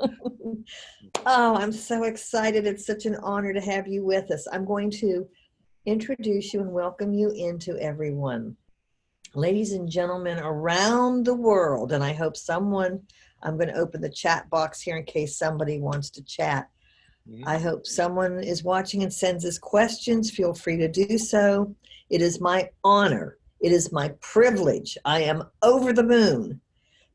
Oh, I'm so excited. It's such an honor to have you with us. I'm going to introduce you and welcome you into everyone. Ladies and gentlemen around the world, and I hope someone, I'm going to open the chat box here in case somebody wants to chat. I hope someone is watching and sends us questions. Feel free to do so. It is my honor. It is my privilege. I am over the moon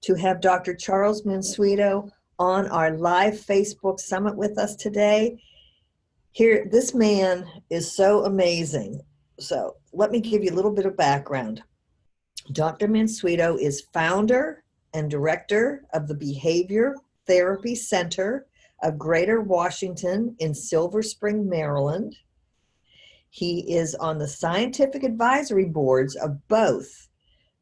to have Dr. Charles Mansueto on our live Facebook summit with us today. Here, this man is so amazing. So let me give you a little bit of background. Dr. Mansueto is founder and director of the Behavior Therapy Center of Greater Washington in Silver Spring, Maryland. He is on the scientific advisory boards of both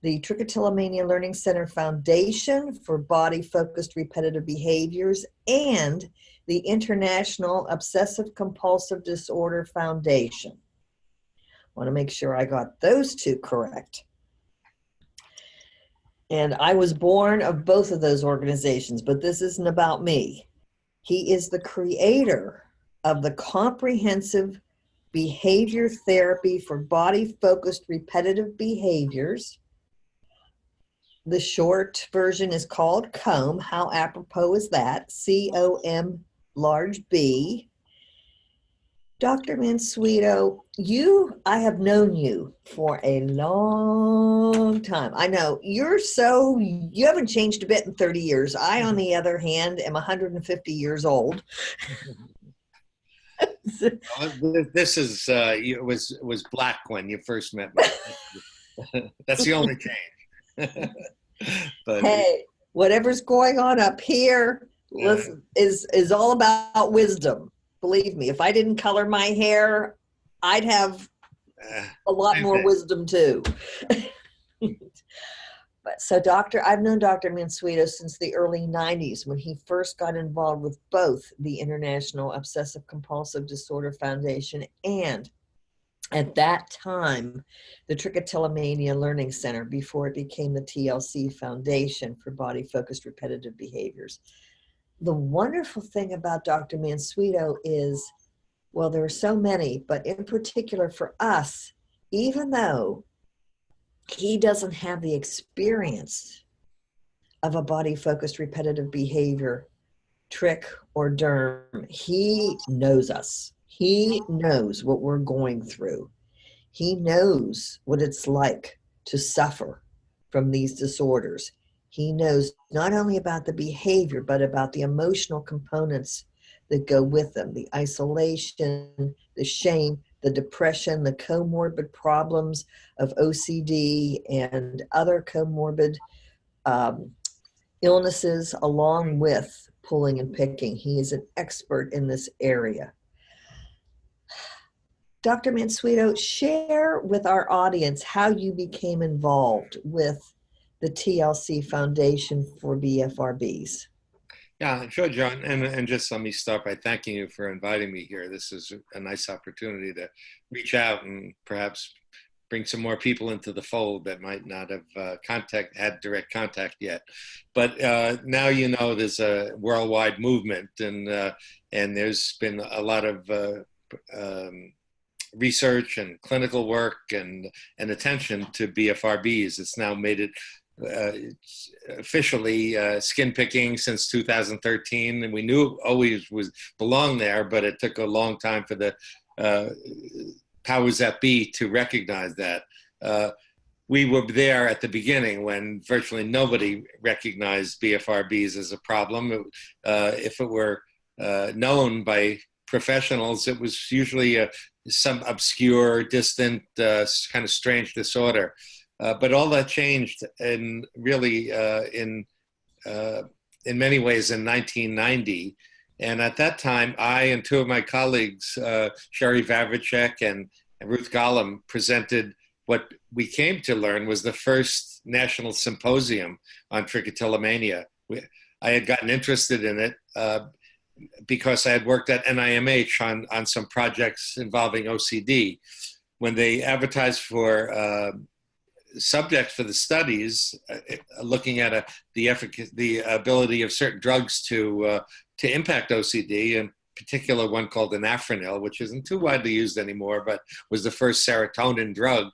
the Trichotillomania Learning Center Foundation for Body-Focused Repetitive Behaviors and the International Obsessive Compulsive Disorder Foundation. I want to make sure I got those two correct. And I was born of both of those organizations, but this isn't about me. He is the creator of the comprehensive behavior therapy for body-focused repetitive behaviors. The short version is called ComB. How apropos is that? C-O-M large B. Dr. Mansueto, I have known you for a long time. I know you haven't changed a bit in 30 years. I, on the other hand, am 150 years old. This is, was black when you first met me. That's the only change. But hey, whatever's going on up here, listen, is all about wisdom. Believe me, if I didn't color my hair, I'd have a lot more wisdom too. But so I've known Dr. Mansueto since the early 90s when he first got involved with both the International Obsessive Compulsive Disorder Foundation and at that time, the Trichotillomania Learning Center before it became the TLC Foundation for Body-Focused Repetitive Behaviors. The wonderful thing about Dr. Mansueto is, well, there are so many, but in particular for us, even though he doesn't have the experience of a body-focused repetitive behavior, trick or derm, he knows us. He knows what we're going through. He knows what it's like to suffer from these disorders. He knows not only about the behavior, but about the emotional components that go with them, the isolation, the shame, the depression, the comorbid problems of OCD and other comorbid illnesses, along with pulling and picking. He is an expert in this area. Dr. Mansueto, share with our audience how you became involved with the TLC Foundation for BFRBs. Yeah, sure, John. And just let me start by thanking you for inviting me here. This is a nice opportunity to reach out and perhaps bring some more people into the fold that might not have had direct contact yet. But now you know there's a worldwide movement, and there's been a lot of research and clinical work and attention to BFRBs. It's now made it officially skin picking since 2013, and we knew it always belonged there, but it took a long time for the powers that be to recognize that. We were there at the beginning when virtually nobody recognized BFRBs as a problem. If it were known by professionals, it was usually some obscure, distant, kind of strange disorder. But all that changed, in many ways in 1990. And at that time, I and two of my colleagues, Sherry Vavicek and Ruth Gollum, presented what we came to learn was the first national symposium on trichotillomania. I had gotten interested in it because I had worked at NIMH on some projects involving OCD. When they advertised for subject for the studies, looking at the ability of certain drugs to impact OCD, in particular one called anafranil, which isn't too widely used anymore, but was the first serotonin drug.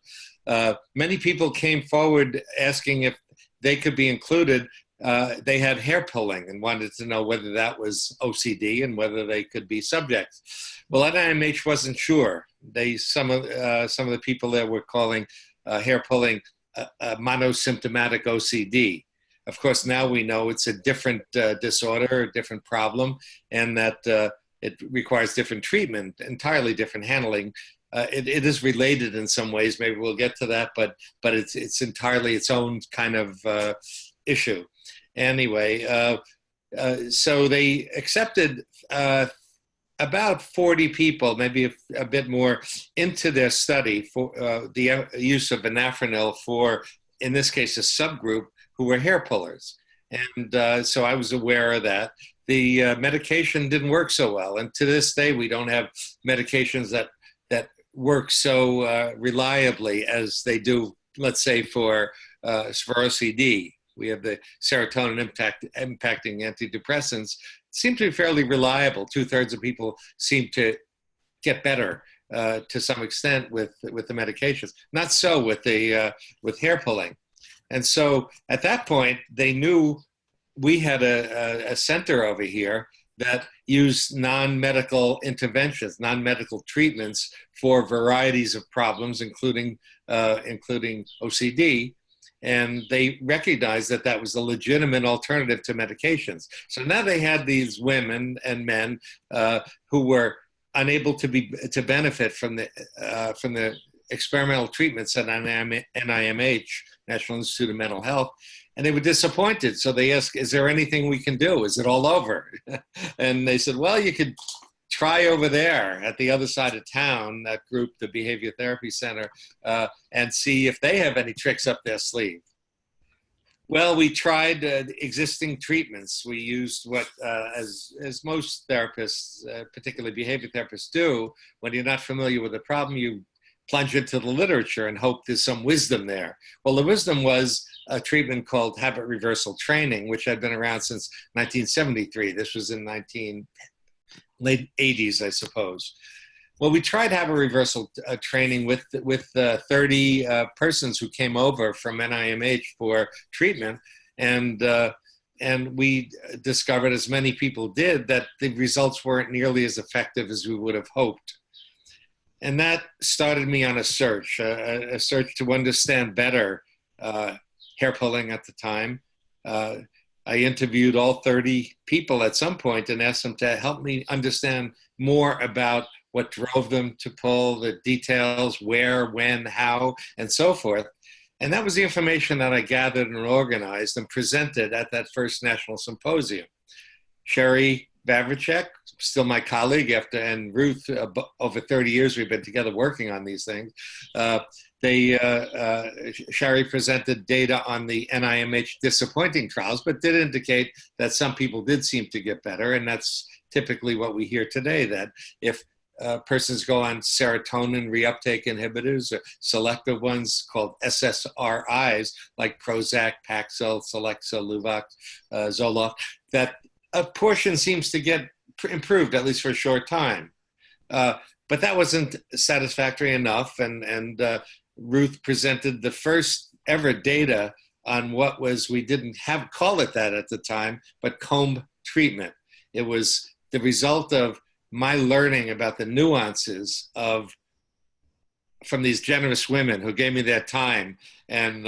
Many people came forward asking if they could be included. They had hair pulling and wanted to know whether that was OCD and whether they could be subjects. Well, NIMH wasn't sure. Some of the people there were calling hair pulling monosymptomatic OCD. Of course, now we know it's a different disorder, a different problem, and that it requires different treatment, entirely different handling. It is related in some ways. Maybe we'll get to that, but it's entirely its own kind of issue. Anyway, so they accepted about 40 people, maybe a bit more, into their study for the use of anafranil for, in this case, a subgroup who were hair pullers. And so I was aware of that. The medication didn't work so well. And to this day, we don't have medications that work so reliably as they do, let's say, for OCD. We have the serotonin impacting antidepressants seem to be fairly reliable. 2/3 of people seem to get better to some extent with the medications. Not so with hair pulling. And so at that point, they knew we had a center over here that used non-medical interventions, non-medical treatments for varieties of problems, including OCD. And they recognized that that was a legitimate alternative to medications. So now they had these women and men who were unable to benefit from the experimental treatments at NIMH, National Institute of Mental Health, and they were disappointed. So they asked, "Is there anything we can do? Is it all over?" And they said, "Well, you could try over there at the other side of town, that group, the Behavior Therapy Center, and see if they have any tricks up their sleeve." Well, we tried existing treatments. We used what, as most therapists, particularly behavior therapists, do. When you're not familiar with the problem, you plunge into the literature and hope there's some wisdom there. Well, the wisdom was a treatment called habit reversal training, which had been around since 1973. This was in late 80s, I suppose. Well, we tried habit reversal training with 30 persons who came over from NIMH for treatment, and we discovered, as many people did, that the results weren't nearly as effective as we would have hoped. And that started me on a search to understand better hair pulling at the time. I interviewed all 30 people at some point and asked them to help me understand more about what drove them to pull, the details, where, when, how, and so forth. And that was the information that I gathered and organized and presented at that first national symposium. Sherry Vavricek, still my colleague and Ruth, over 30 years we've been together working on these things. Sherry presented data on the NIMH disappointing trials, but did indicate that some people did seem to get better. And that's typically what we hear today, that if persons go on serotonin reuptake inhibitors, or selective ones called SSRIs, like Prozac, Paxil, Celexa, Luvox, Zoloft, that a portion seems to get improved, at least for a short time. But that wasn't satisfactory enough, and Ruth presented the first ever data on what was, we didn't call it that at the time, but ComB treatment. It was the result of my learning about the nuances from these generous women who gave me their time, and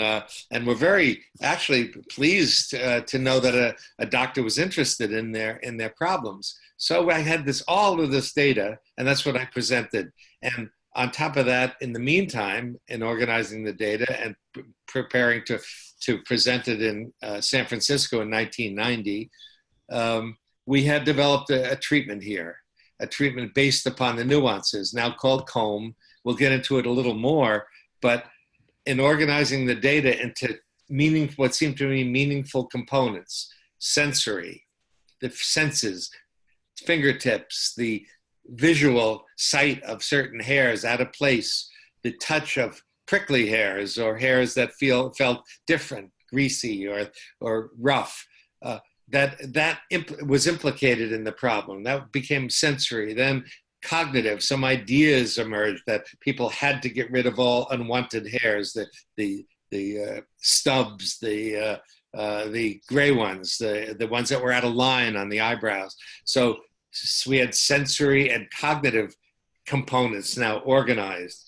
were very actually pleased to know that a doctor was interested in their problems. So I had all of this data, and that's what I presented. And on top of that, in the meantime, in organizing the data and preparing to present it in San Francisco in 1990, we had developed a treatment here, a treatment based upon the nuances, now called ComB. We'll get into it a little more, but in organizing the data into what seemed to be meaningful components, sensory, the senses, fingertips, the visual sight of certain hairs out of place, the touch of prickly hairs or hairs that felt different, greasy or rough. That was implicated in the problem. That became sensory. Then cognitive, some ideas emerged that people had to get rid of all unwanted hairs, the stubs, the gray ones, the ones that were out of line on the eyebrows. So we had sensory and cognitive components now organized.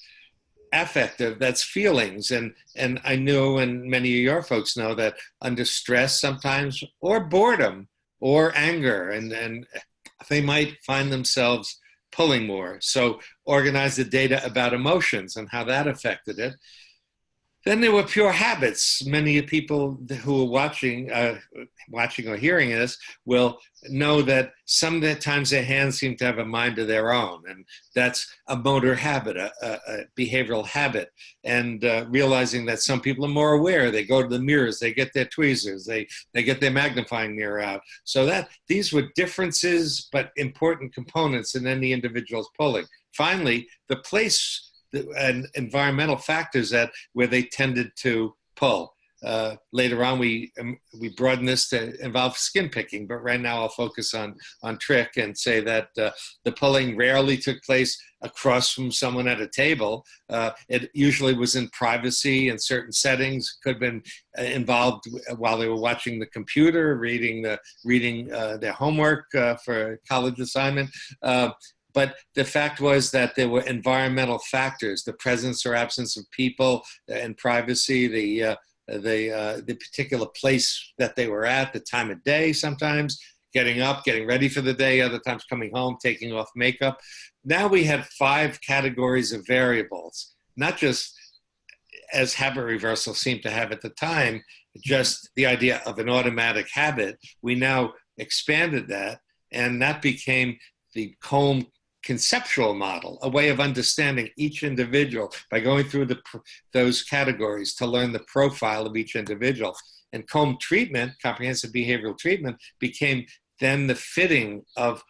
Affective, that's feelings. And I know, and many of your folks know, that under stress sometimes, or boredom or anger, and they might find themselves pulling more. So organize the data about emotions and how that affected it. Then there were pure habits. Many people who are watching or hearing this will know that sometimes their hands seem to have a mind of their own, and that's a motor habit, a behavioral habit. And realizing that some people are more aware. They go to the mirrors, they get their tweezers, they get their magnifying mirror out. So that these were differences, but important components in any individual's pulling. Finally, the place and environmental factors where they tended to pull. Later on, we broaden this to involve skin picking, but right now I'll focus on trick and say that the pulling rarely took place across from someone at a table. It usually was in privacy in certain settings, could have been involved while they were watching the computer, reading their homework for a college assignment. But the fact was that there were environmental factors, the presence or absence of people and privacy, the particular place that they were at, the time of day sometimes, getting up, getting ready for the day, other times coming home, taking off makeup. Now we have 5 categories of variables, not just as habit reversal seemed to have at the time, just the idea of an automatic habit. We now expanded that, and that became the ComB conceptual model, a way of understanding each individual by going through those categories to learn the profile of each individual. And ComB treatment, comprehensive behavioral treatment, became then the fitting of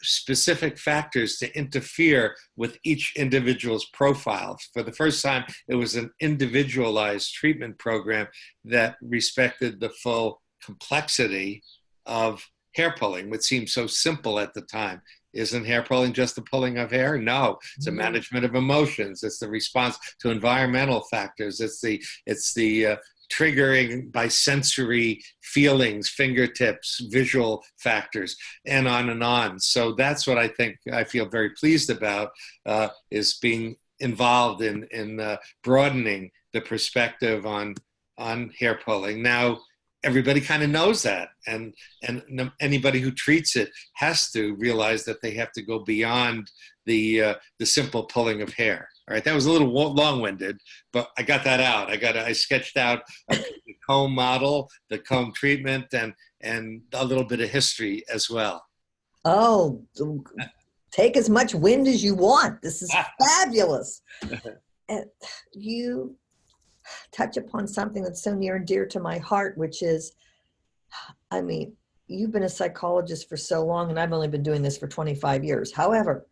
specific factors to interfere with each individual's profile. For the first time, it was an individualized treatment program that respected the full complexity of hair pulling, which seemed so simple at the time. Isn't hair pulling just the pulling of hair? No, it's a management of emotions. It's the response to environmental factors. It's the triggering by sensory feelings, fingertips, visual factors, and on and on. So that's what I feel very pleased about, is being involved in broadening the perspective on hair pulling. Now, everybody kind of knows that, and anybody who treats it has to realize that they have to go beyond the simple pulling of hair. All right, that was a little long-winded, but I got that out. I sketched out the ComB model, the ComB treatment, and a little bit of history as well. Oh, take as much wind as you want. This is fabulous. And you touch upon something that's so near and dear to my heart, which is, I mean, you've been a psychologist for so long, and I've only been doing this for 25 years. However,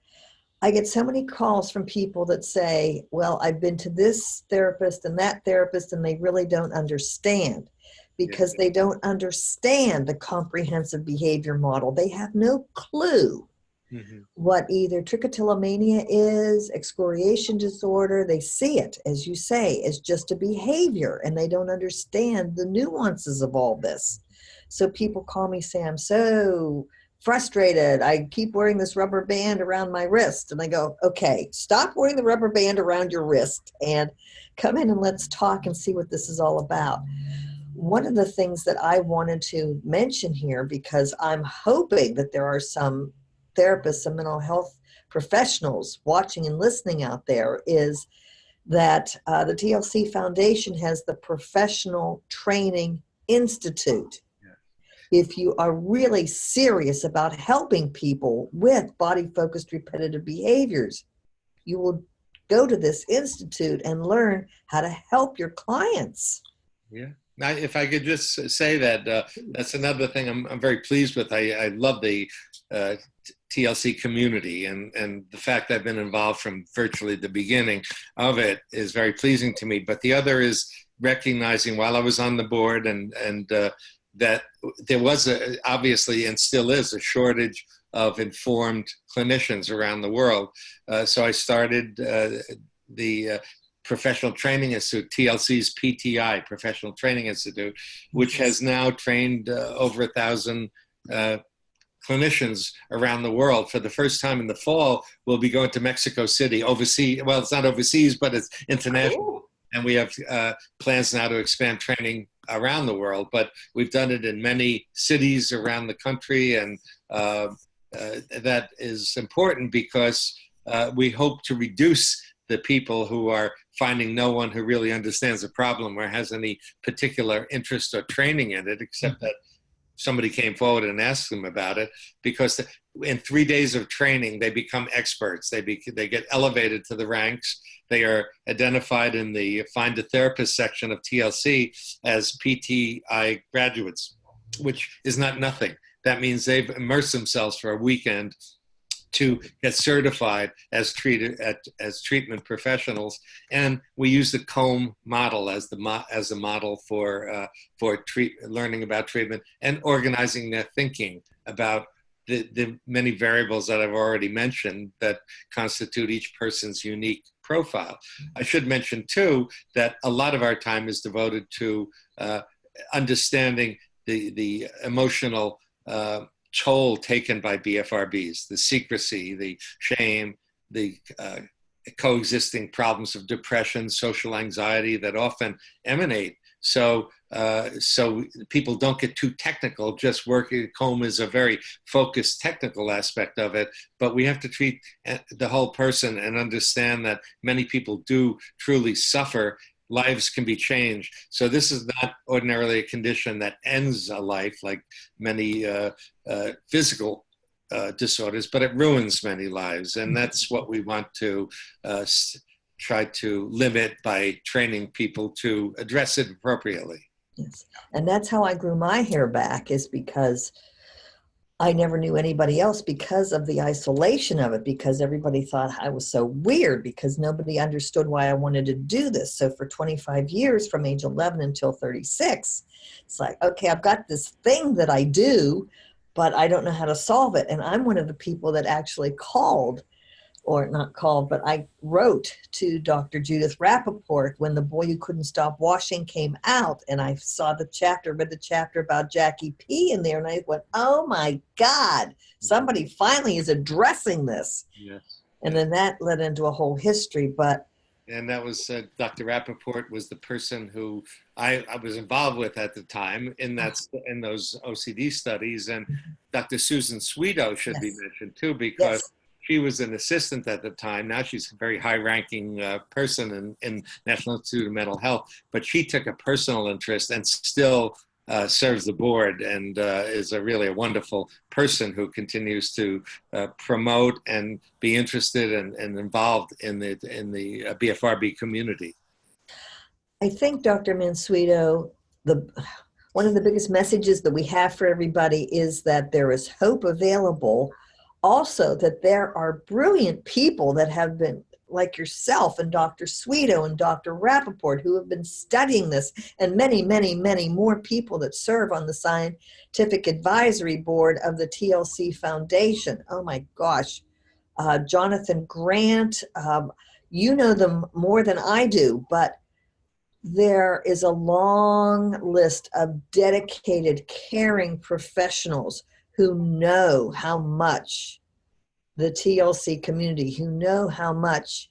I get so many calls from people that say, well, I've been to this therapist and that therapist, and they really don't understand, because they don't understand the comprehensive behavior model. They have no clue what either trichotillomania is, excoriation disorder. They see it, as you say, as just a behavior, and they don't understand the nuances of all this. So people call me, say, I'm so frustrated. I keep wearing this rubber band around my wrist. And I go, okay, stop wearing the rubber band around your wrist and come in and let's talk and see what this is all about. One of the things that I wanted to mention here, because I'm hoping that there are some therapists and mental health professionals watching and listening out there, is that the TLC Foundation has the Professional Training Institute. If you are really serious about helping people with body-focused repetitive behaviors, you will go to this institute and learn how to help your clients. Yeah. Now, if I could just say that that's another thing I'm very pleased with. I love the TLC community, and the fact that I've been involved from virtually the beginning of it is very pleasing to me. But the other is recognizing while I was on the board and that there was obviously and still is a shortage of informed clinicians around the world. So I started the Professional Training Institute, TLC's PTI, Professional Training Institute, which has now trained over 1,000 clinicians around the world. For the first time in the fall, we'll be going to Mexico City, overseas. Well, it's not overseas, but it's international. Ooh. And we have plans now to expand training around the world, but we've done it in many cities around the country. And that is important because we hope to reduce the people who are finding no one who really understands the problem or has any particular interest or training in it, except that somebody came forward and asked them about it, because in 3 days of training, they become experts. They get elevated to the ranks. They are identified in the Find a Therapist section of TLC as PTI graduates, which is not nothing. That means they've immersed themselves for a weekend to get certified as treatment professionals, and we use the ComB model as the model for learning about treatment and organizing their thinking about the many variables that I've already mentioned that constitute each person's unique profile. I should mention too that a lot of our time is devoted to understanding the emotional toll taken by BFRBs, the secrecy, the shame, the coexisting problems of depression, social anxiety that often emanate. So people don't get too technical. Just working ComB is a very focused technical aspect of it, but we have to treat the whole person and understand that many people do truly suffer. Lives can be changed. So this is not ordinarily a condition that ends a life like many physical disorders, but it ruins many lives. And that's what we want to try to limit by training people to address it appropriately. Yes. And that's how I grew my hair back, is because I never knew anybody else because of the isolation of it, because everybody thought I was so weird, because nobody understood why I wanted to do this. So for 25 years, from age 11 until 36, it's like, okay, I've got this thing that I do, but I don't know how to solve it. And I'm one of the people that actually called, or not called, but I wrote to Dr. Judith Rappaport when The Boy Who Couldn't Stop Washing came out, and I saw read the chapter about Jackie P in there, and I went, oh my God, somebody finally is addressing this. Yes. And then that led into a whole history, and that was Dr. Rappaport was the person who I was involved with at the time in those OCD studies, and Dr. Susan Sweeto should be mentioned too, because she was an assistant at the time. Now she's a very high-ranking person in National Institute of Mental Health, but she took a personal interest and still serves the board, and is really a wonderful person who continues to promote and be interested and involved in the BFRB community. I think, Dr. Mansueto, one of the biggest messages that we have for everybody is that there is hope available. Also, that there are brilliant people that have been, like yourself and Dr. Sweeto and Dr. Rappaport, who have been studying this, and many, many, many more people that serve on the scientific advisory board of the TLC Foundation. Oh my gosh. Jonathan Grant, you know them more than I do, but there is a long list of dedicated, caring professionals who know how much the TLC community, who know how much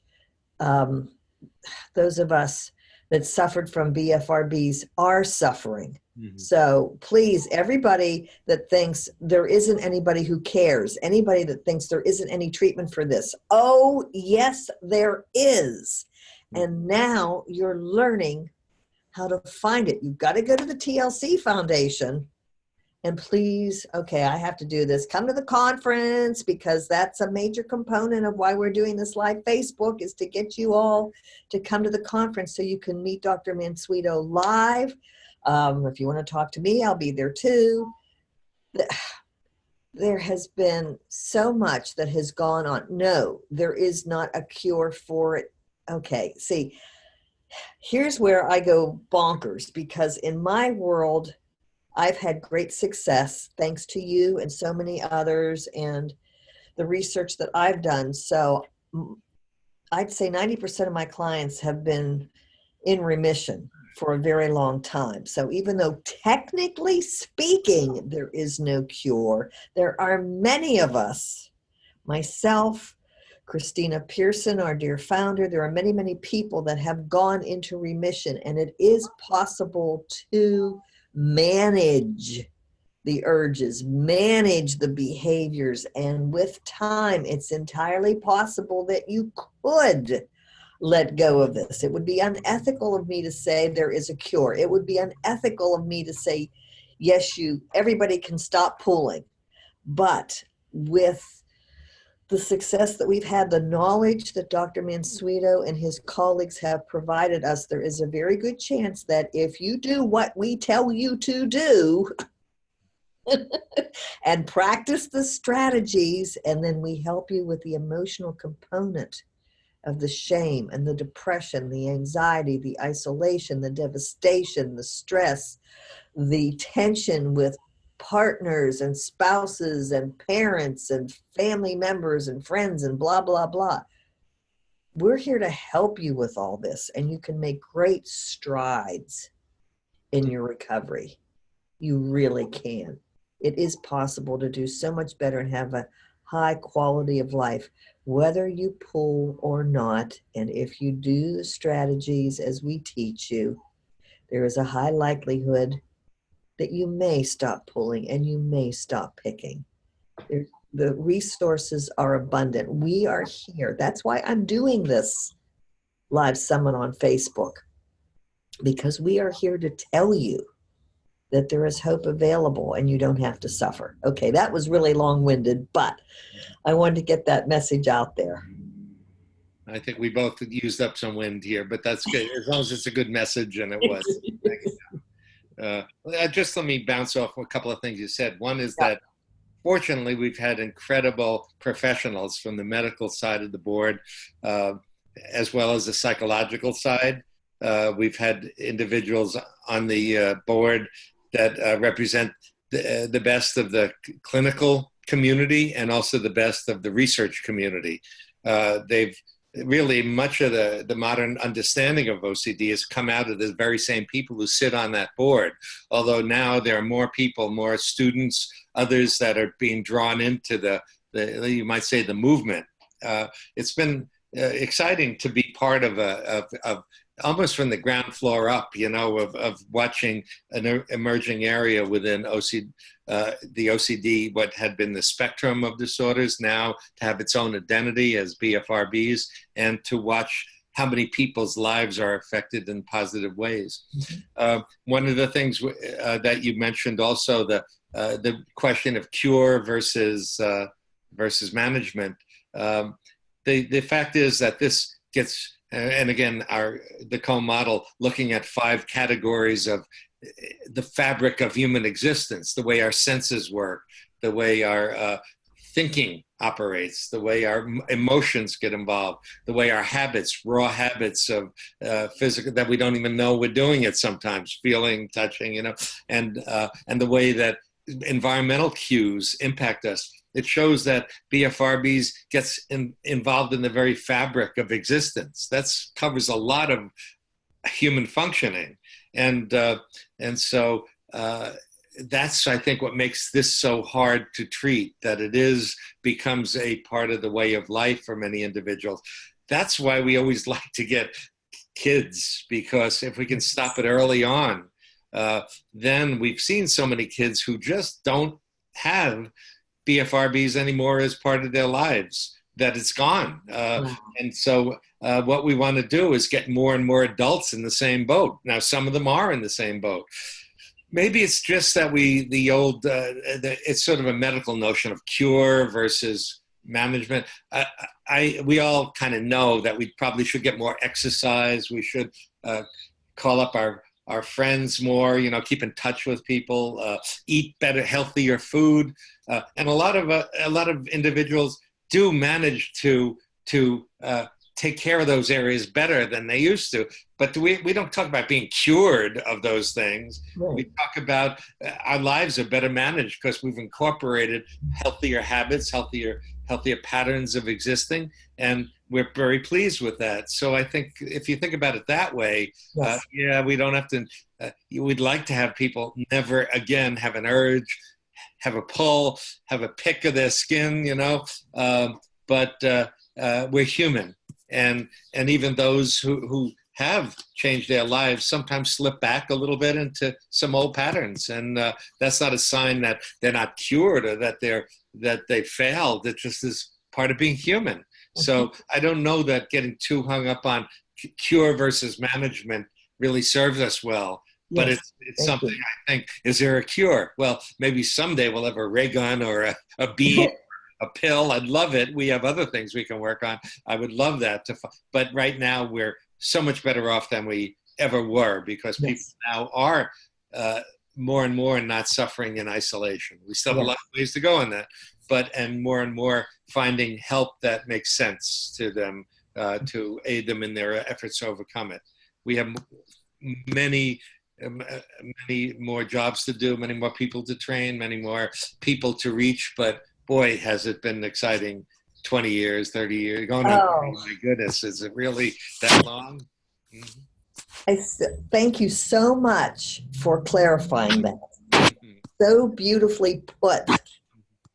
those of us that suffered from BFRBs are suffering. Mm-hmm. So please, everybody that thinks there isn't anybody who cares, anybody that thinks there isn't any treatment for this, oh yes, there is. Mm-hmm. And now you're learning how to find it. You've got to go to the TLC Foundation. And please, okay, I have to do this. Come to the conference, because that's a major component of why we're doing this live Facebook, is to get you all to come to the conference so you can meet Dr. Mansueto live. If you want to talk to me, I'll be there too. there has been so much that has gone on. No, there is not a cure for it. Okay, see, here's where I go bonkers, because in my world, I've had great success thanks to you and so many others and the research that I've done. So I'd say 90% of my clients have been in remission for a very long time. So even though technically speaking, there is no cure, there are many of us, myself, Christina Pearson, our dear founder, there are many, many people that have gone into remission, and it is possible to manage the urges, manage the behaviors, and with time, it's entirely possible that you could let go of this. It would be unethical of me to say there is a cure. It would be unethical of me to say, yes, everybody can stop pulling. But with the success that we've had, the knowledge that Dr. Mansueto and his colleagues have provided us, there is a very good chance that if you do what we tell you to do and practice the strategies, and then we help you with the emotional component of the shame and the depression, the anxiety, the isolation, the devastation, the stress, the tension with partners and spouses and parents and family members and friends and blah, blah, blah. We're here to help you with all this, and you can make great strides in your recovery. You really can. It is possible to do so much better and have a high quality of life, whether you pull or not. And if you do the strategies as we teach you, there is a high likelihood that you may stop pulling and you may stop picking. The resources are abundant. We are here. That's why I'm doing this live summit on Facebook, because we are here to tell you that there is hope available and you don't have to suffer. Okay, that was really long-winded, but I wanted to get that message out there. I think we both used up some wind here, but that's good, as long as it's a good message, and it was. Just let me bounce off a couple of things you said. One is that fortunately we've had incredible professionals from the medical side of the board, as well as the psychological side. We've had individuals on the board that represent the best of the clinical community and also the best of the research community. They've really, much of the modern understanding of OCD has come out of the very same people who sit on that board. Although now there are more people, more students, others that are being drawn into the you might say, the movement. It's been exciting to be part of almost from the ground floor up, of watching an emerging area within the OCD, what had been the spectrum of disorders, now to have its own identity as BFRBs, and to watch how many people's lives are affected in positive ways. Mm-hmm. One of the things that you mentioned also, the question of cure versus management. The fact is that this gets, and again, the ComB model, looking at 5 categories of the fabric of human existence, the way our senses work, the way our thinking operates, the way our emotions get involved, the way our habits, raw habits of physical, that we don't even know we're doing it sometimes, feeling, touching, and the way that environmental cues impact us. It shows that BFRBs gets involved in the very fabric of existence. That covers a lot of human functioning. And so that's, I think, what makes this so hard to treat, that it becomes a part of the way of life for many individuals. That's why we always like to get kids, because if we can stop it early on, then we've seen so many kids who just don't have BFRBs anymore as part of their lives, that it's gone. Wow. And so what we want to do is get more and more adults in the same boat. Now, some of them are in the same boat. Maybe it's just that it's sort of a medical notion of cure versus management. We all kind of know that we probably should get more exercise. We should call up our our friends more, keep in touch with people, eat better, healthier food. And a lot of individuals do manage to take care of those areas better than they used to. But we don't talk about being cured of those things. Right. We talk about our lives are better managed because we've incorporated healthier habits, healthier patterns of existing, and we're very pleased with that. So I think if you think about it that way, Yes. we don't have to, we'd like to have people never again have an urge, have a pull, have a pick of their skin, but we're human. And even those who have changed their lives sometimes slip back a little bit into some old patterns, and that's not a sign that they're not cured or that they failed. It just is part of being human. Mm-hmm. So I don't know that getting too hung up on cure versus management really serves us well. Yes, but it's something you. I think, is there a cure? Well, maybe someday we'll have a ray gun or a bead. A pill. I'd love it. We have other things we can work on. I would love that. But right now we're so much better off than we ever were because people now are more and more not suffering in isolation. We still have a lot of ways to go in that, and more finding help that makes sense to them to aid them in their efforts to overcome it. We have many more jobs to do, many more people to train, many more people to reach, but boy, has it been exciting 20 years, 30 years, going on. Oh, my goodness, is it really that long? Mm-hmm. Thank you so much for clarifying that. Mm-hmm. So beautifully put.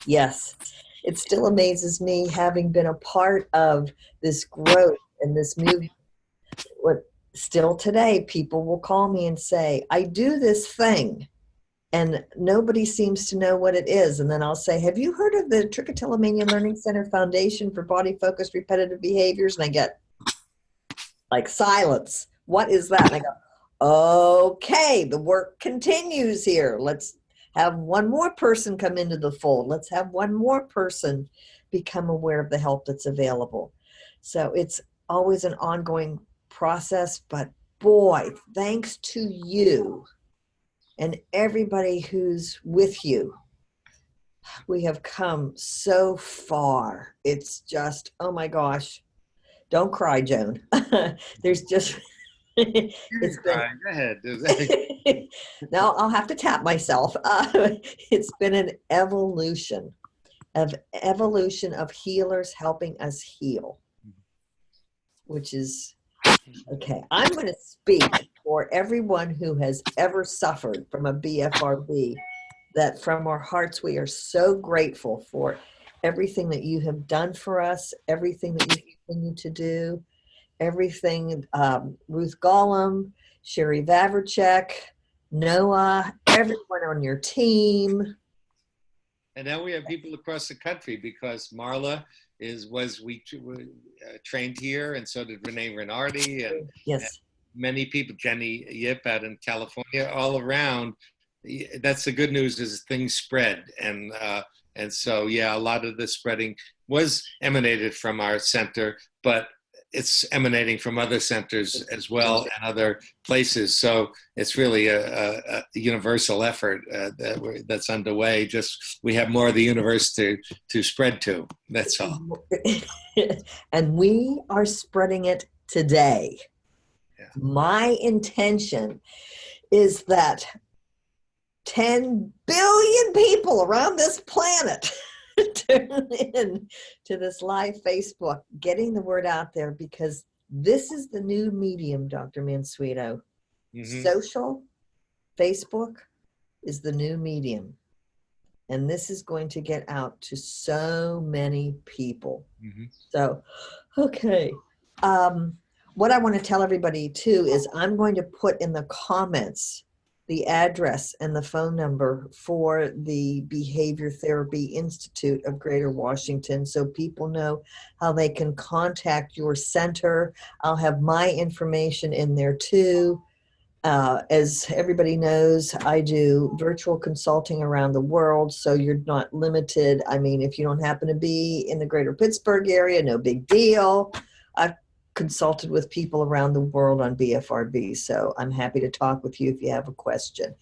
Yes, it still amazes me, having been a part of this growth and this movement. Still today, people will call me and say, I do this thing, and nobody seems to know what it is. And then I'll say, have you heard of the Trichotillomania Learning Center Foundation for Body-Focused Repetitive Behaviors? And I get like silence. What is that? And I go, okay, the work continues here. Let's have one more person come into the fold. Let's have one more person become aware of the help that's available. So it's always an ongoing process, but boy, thanks to you and everybody who's with you, we have come so far. It's just, oh my gosh. Don't cry, Joan. There's just, it's been, go ahead. Now I'll have to tap myself. It's been an evolution of healers helping us heal, which is, okay, I'm going to speak for everyone who has ever suffered from a BFRB, that from our hearts we are so grateful for everything that you have done for us, everything that you continue to do, everything, Ruth Gollum, Sherry Vavracek, Noah, everyone on your team. And now we have people across the country because Marla was trained here, and so did Renee Renardi, and, yes. And many people, Jenny Yip out in California, all around. That's the good news, is things spread. And so, yeah, a lot of the spreading was emanated from our center, but it's emanating from other centers as well and other places. So it's really a universal effort that's underway. Just we have more of the universe to spread to. That's all. And we are spreading it today. Yeah. My intention is that 10 billion people around this planet tune in to this live Facebook, getting the word out there, because this is the new medium, Dr. Mansueto. Mm-hmm. Social, Facebook is the new medium. And this is going to get out to so many people. Mm-hmm. So, okay. What I want to tell everybody too is I'm going to put in the comments the address and the phone number for the Behavior Therapy Institute of Greater Washington, so people know how they can contact your center. I'll have my information in there too. As everybody knows, I do virtual consulting around the world, so you're not limited. I mean, if you don't happen to be in the greater Pittsburgh area, no big deal. I've consulted with people around the world on BFRB, so I'm happy to talk with you if you have a question.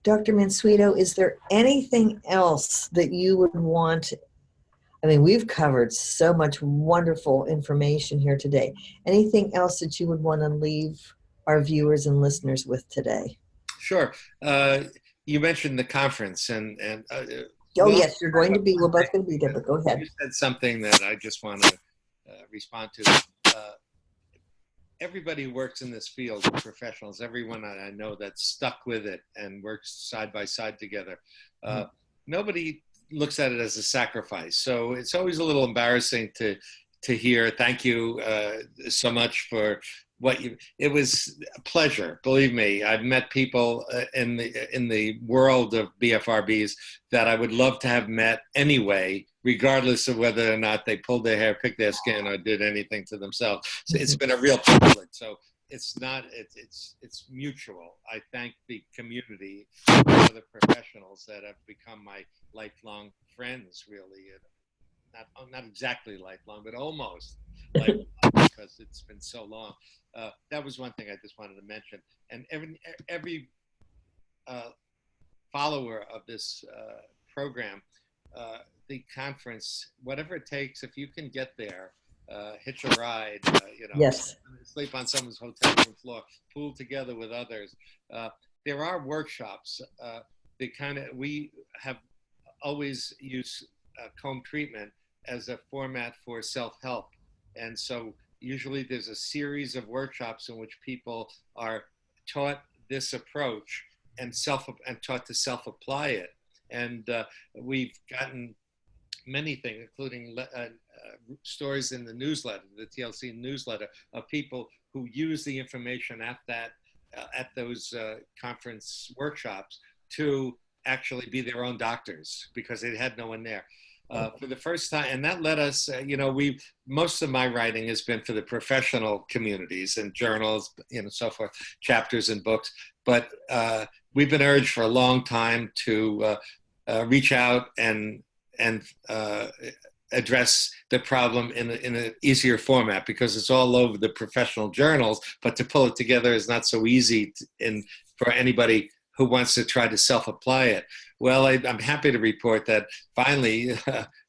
Dr. Mansueto, is there anything else that you would want? I mean, we've covered so much wonderful information here today. Anything else that you would want to leave our viewers and listeners with today? Sure. You mentioned the conference, and Oh, well, yes, you're going to be. We're both going to be there, but go ahead. you said something that I just want to respond to. Everybody who works in this field, professionals, everyone I know that's stuck with it and works side by side together. Nobody looks at it as a sacrifice. So it's always a little embarrassing to hear, thank you so much for what you, it was a pleasure. Believe me, I've met people in the world of BFRBs that I would love to have met anyway, regardless of whether or not they pulled their hair, picked their skin, or did anything to themselves. So it's been a real privilege. So it's not, it's mutual. I thank the community, the other professionals that have become my lifelong friends, really. Not exactly lifelong, but almost lifelong, because it's been so long. That was one thing I just wanted to mention. And every follower of this program, the conference, whatever it takes, if you can get there, hitch a ride, Yes. sleep on someone's hotel room floor, pool together with others. There are workshops. We have always used comb treatment as a format for self-help. And so usually there's a series of workshops in which people are taught this approach and taught to self-apply it. And we've gotten many things, including stories in the newsletter, the TLC newsletter, of people who use the information at those conference workshops to actually be their own doctors because they had no one there. For the first time, and that led us, most of my writing has been for the professional communities and journals, so forth, chapters and books. But we've been urged for a long time to reach out and address the problem in an easier format because it's all over the professional journals, but to pull it together is not so easy for anybody who wants to try to self-apply it. Well, I'm happy to report that finally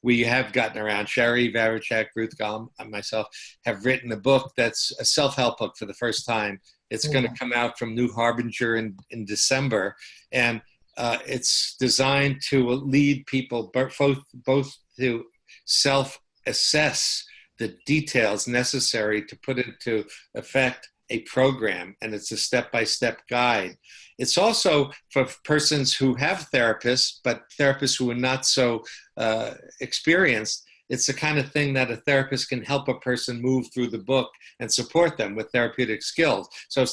we have gotten around. Sherry Varachek, Ruth Gollum, and myself have written a book that's a self-help book for the first time. It's going to come out from New Harbinger in December. And it's designed to lead people both to self-assess the details necessary to put into effect a program, and it's a step-by-step guide. It's also for persons who have therapists, but therapists who are not so experienced. It's the kind of thing that a therapist can help a person move through the book and support them with therapeutic skills. So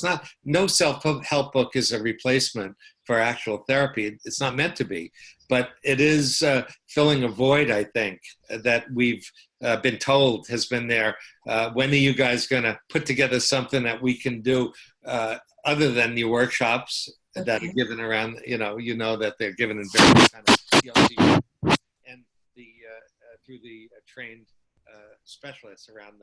no self-help book is a replacement for actual therapy. It's not meant to be, but it is filling a void, I think, that we've been told has been there. When are you guys going to put together something that we can do other than the workshops that are given around, that they're given in various kind of TLC and through the trained specialists around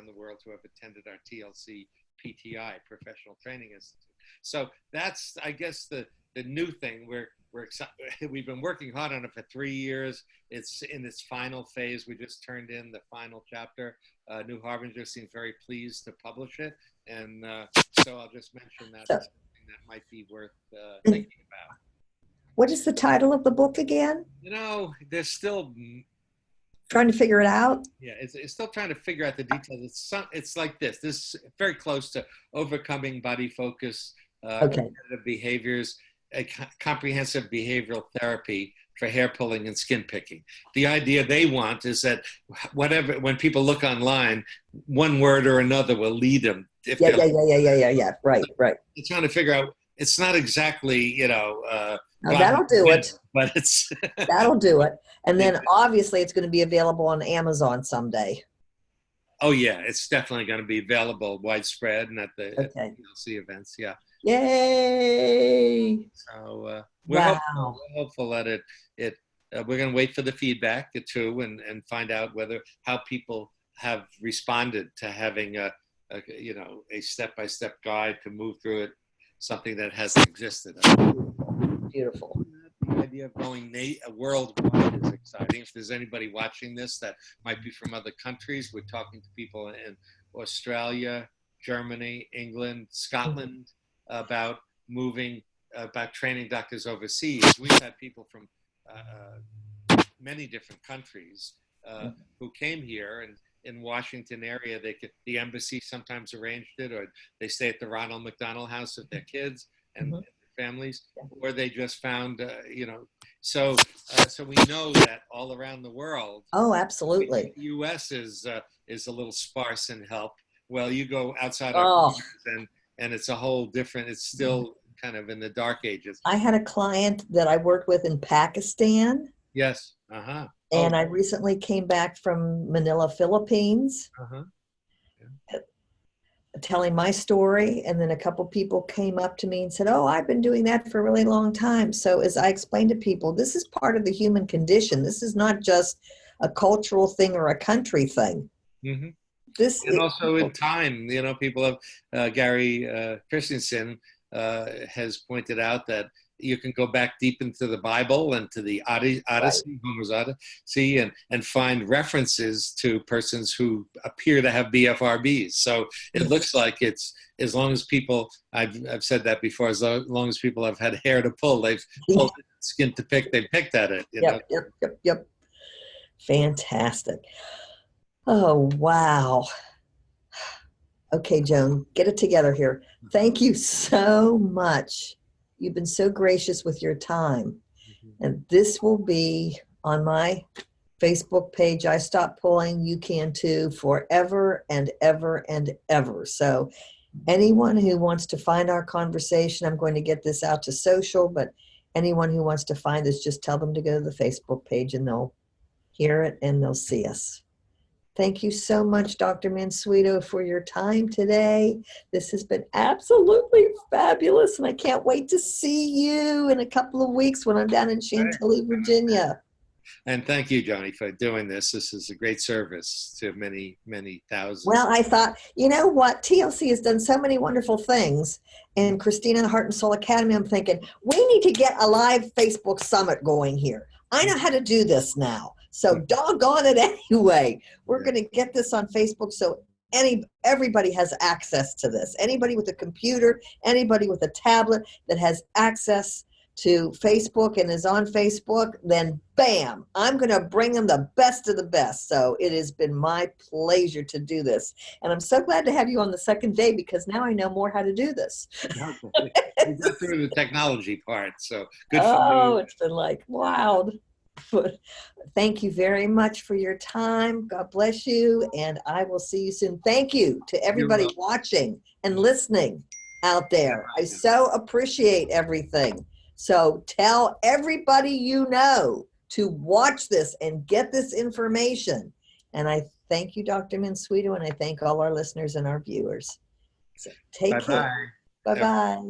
the world who have attended our TLC PTI, Professional Training Institute. So that's, I guess, the new thing. We're excited. We've been working hard on it for 3 years. It's in its final phase. We just turned in the final chapter. New Harbinger seems very pleased to publish it, and so I'll just mention that as something that might be worth thinking about. What is the title of the book again? They're still trying to figure it out. Yeah, it's still trying to figure out the details. It's like this. This is very close to Overcoming Body Focus, Competitive Behaviors, a comprehensive behavioral therapy for hair pulling and skin picking. The idea they want is that when people look online, one word or another will lead them. Yeah. Right. They're trying to figure out. It's not exactly, that'll do it. But it's that'll do it. And then obviously it's going to be available on Amazon someday. Oh yeah, it's definitely going to be available widespread and at the TLC events. Yeah. Yay! So we're hopeful that we're going to wait for the feedback too and find out how have responded to having a step-by-step guide to move through it, something that hasn't existed. Beautiful. The idea of going worldwide is exciting. If there's anybody watching this that might be from other countries, we're talking to people in Australia, Germany, England, Scotland about training doctors overseas. We've had people from many different countries who came here, and in Washington area, the embassy sometimes arranged it, or they stay at the Ronald McDonald House with their kids and their families, or they just found, so we know that all around the world. Oh, absolutely. The U.S. is a little sparse in help. Well, you go outside our borders, and it's a whole different. It's still kind of in the dark ages. I had a client that I worked with in Pakistan. Yes. And I recently came back from Manila, Philippines, telling my story. And then a couple people came up to me and said, oh, I've been doing that for a really long time. So as I explained to people, this is part of the human condition. This is not just a cultural thing or a country thing. Also in time, people have, Gary Christensen has pointed out that you can go back deep into the Bible and to the Odyssey, Homer's Odyssey, and find references to persons who appear to have BFRBs. So it looks like it's, as long as people, I've said that before, as long as people have had hair to pull, they've pulled skin to pick, they picked at it. Yep. Fantastic. Oh, wow. Okay, Joan, get it together here. Thank you so much. You've been so gracious with your time. And this will be on my Facebook page. I Stop Pulling, you can too, forever and ever and ever. So anyone who wants to find our conversation, I'm going to get this out to social, but anyone who wants to find us, just tell them to go to the Facebook page and they'll hear it and they'll see us. Thank you so much, Dr. Mansueto, for your time today. This has been absolutely fabulous, and I can't wait to see you in a couple of weeks when I'm down in Chantilly, Virginia. And thank you, Johnny, for doing this. This is a great service to many, many thousands. Well, I thought, you know what? TLC has done so many wonderful things. And Christina, Heart and Soul Academy, I'm thinking, we need to get a live Facebook summit going here. I know how to do this now. So doggone it anyway. We're going to get this on Facebook so everybody has access to this. Anybody with a computer, anybody with a tablet that has access to Facebook and is on Facebook, then bam, I'm going to bring them the best of the best. So it has been my pleasure to do this. And I'm so glad to have you on the second day because now I know more how to do this. Okay. We got through the technology part, so good for you. Oh, it's been like wild. Thank you very much for your time. God bless you, and I will see you soon. Thank you to everybody watching and listening out there. I so appreciate everything. So tell everybody you know to watch this and get this information. And I thank you, Dr. Mansueto, and I thank all our listeners and our viewers. So take care. Bye-bye.